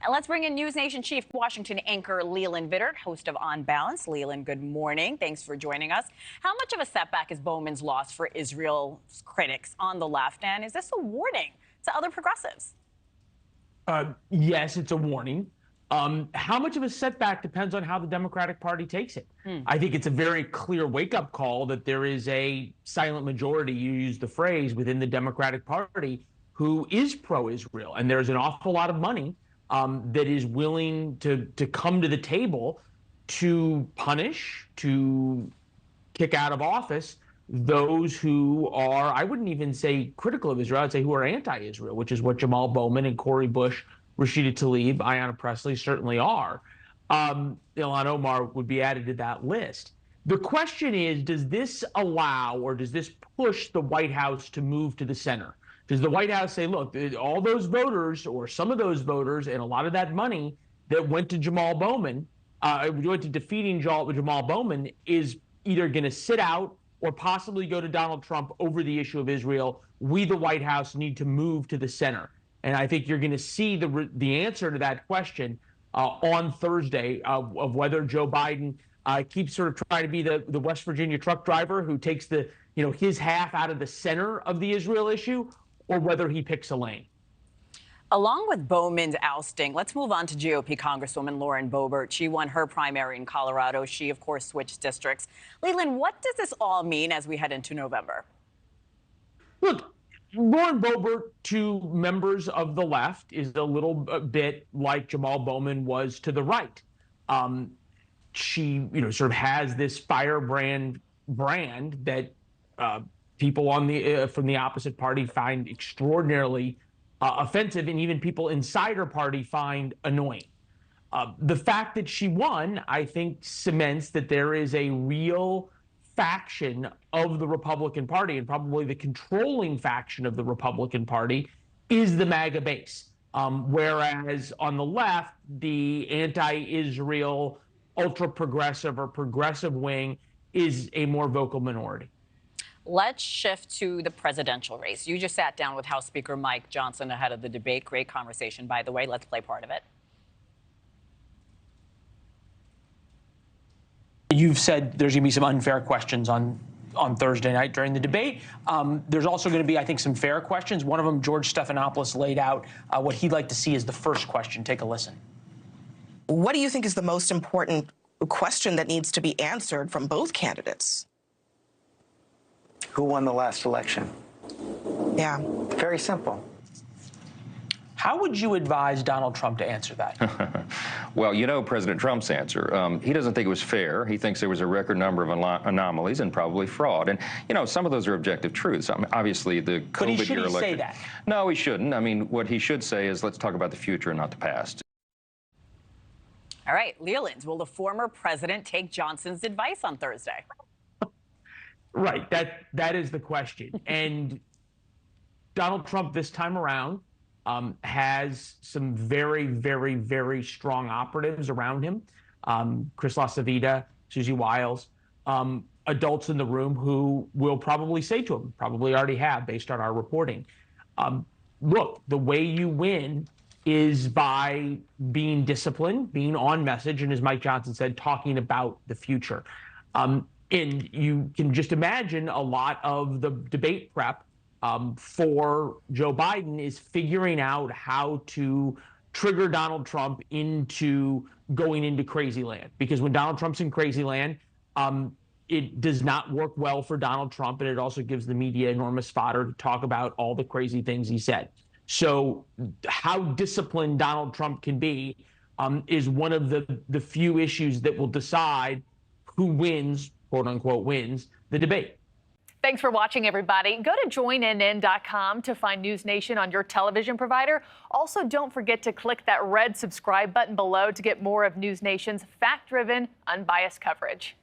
And let's bring in NewsNation Chief Washington anchor Leland Vittert, host of Unbalanced. Leland, good morning. Thanks for joining us. How much of a setback is Bowman's loss for Israel's critics on the left? And is this a warning to other progressives? Yes, it's a warning. How much of a setback depends on how the Democratic Party takes it. I think it's a very clear wake-up call that there is a silent majority, you use the phrase, within the Democratic Party who is pro-Israel. And there's an awful lot of money that is willing to come to the table to punish, to kick out of office those who are, I wouldn't even say critical of Israel, I'd say who are anti-Israel, which is what Jamaal Bowman and Cori Bush, Rashida Tlaib, Ayanna Pressley certainly are. Ilhan Omar would be added to that list. The question is, does this allow or does this push the White House to move to the center? Does the White House say, look, all those voters or some of those voters and a lot of that money that went to Jamaal Bowman, went to defeating Jamaal Bowman is either going to sit out or possibly go to Donald Trump over the issue of Israel. We, the White House, need to move to the center. And I think you're going to see the answer to that question on Thursday of whether Joe Biden keeps sort of trying to be the West Virginia truck driver who takes his half out of the center of the Israel issue, or whether he picks a lane. Along with Bowman's ousting, let's move on to GOP Congresswoman Lauren Bobbert. She won her primary in Colorado. She, of course, switched districts. Leland, what does this all mean as we head into November? Look, Lauren Bobbert to members of the left is a little bit like Jamaal Bowman was to the right. She, sort of has this firebrand brand that people on from the opposite party find extraordinarily offensive, and even people inside her party find annoying. The fact that she won, I think, cements that there is a real faction of the Republican Party, and probably the controlling faction of the Republican Party is the MAGA base. Whereas on the left, the anti-Israel, ultra-progressive or progressive wing is a more vocal minority. Let's shift to the presidential race. You just sat down with House Speaker Mike Johnson ahead of the debate. Great conversation, by the way. Let's play part of it. You've said there's going to be some unfair questions on Thursday night during the debate. There's also going to be, I think, some fair questions. One of them, George Stephanopoulos laid out what he'd like to see as the first question. Take a listen. What do you think is the most important question that needs to be answered from both candidates? Who won the last election? Yeah. Very simple. How would you advise Donald Trump to answer that? Well, President Trump's answer. He doesn't think it was fair. He thinks there was a record number of anomalies and probably fraud. And, some of those are objective truths. I mean, obviously, the COVID year election. Should he say that? No, he shouldn't. I mean, what he should say is, let's talk about the future and not the past. All right, Leland, will the former president take Johnson's advice on Thursday? Right, that is the question. And Donald Trump this time around has some very, very, very strong operatives around him. Chris LaCivita, Susie Wiles, adults in the room who will probably say to him, probably already have based on our reporting, look, the way you win is by being disciplined, being on message, and as Mike Johnson said, talking about the future. And you can just imagine a lot of the debate prep for Joe Biden is figuring out how to trigger Donald Trump into going into crazy land. Because when Donald Trump's in crazy land, it does not work well for Donald Trump, and it also gives the media enormous fodder to talk about all the crazy things he said. So how disciplined Donald Trump can be is one of the few issues that will decide who wins, quote unquote, wins the debate. Thanks for watching, everybody. Go to joinnn.com to find NewsNation on your television provider. Also, don't forget to click that red subscribe button below to get more of NewsNation's fact-driven, unbiased coverage.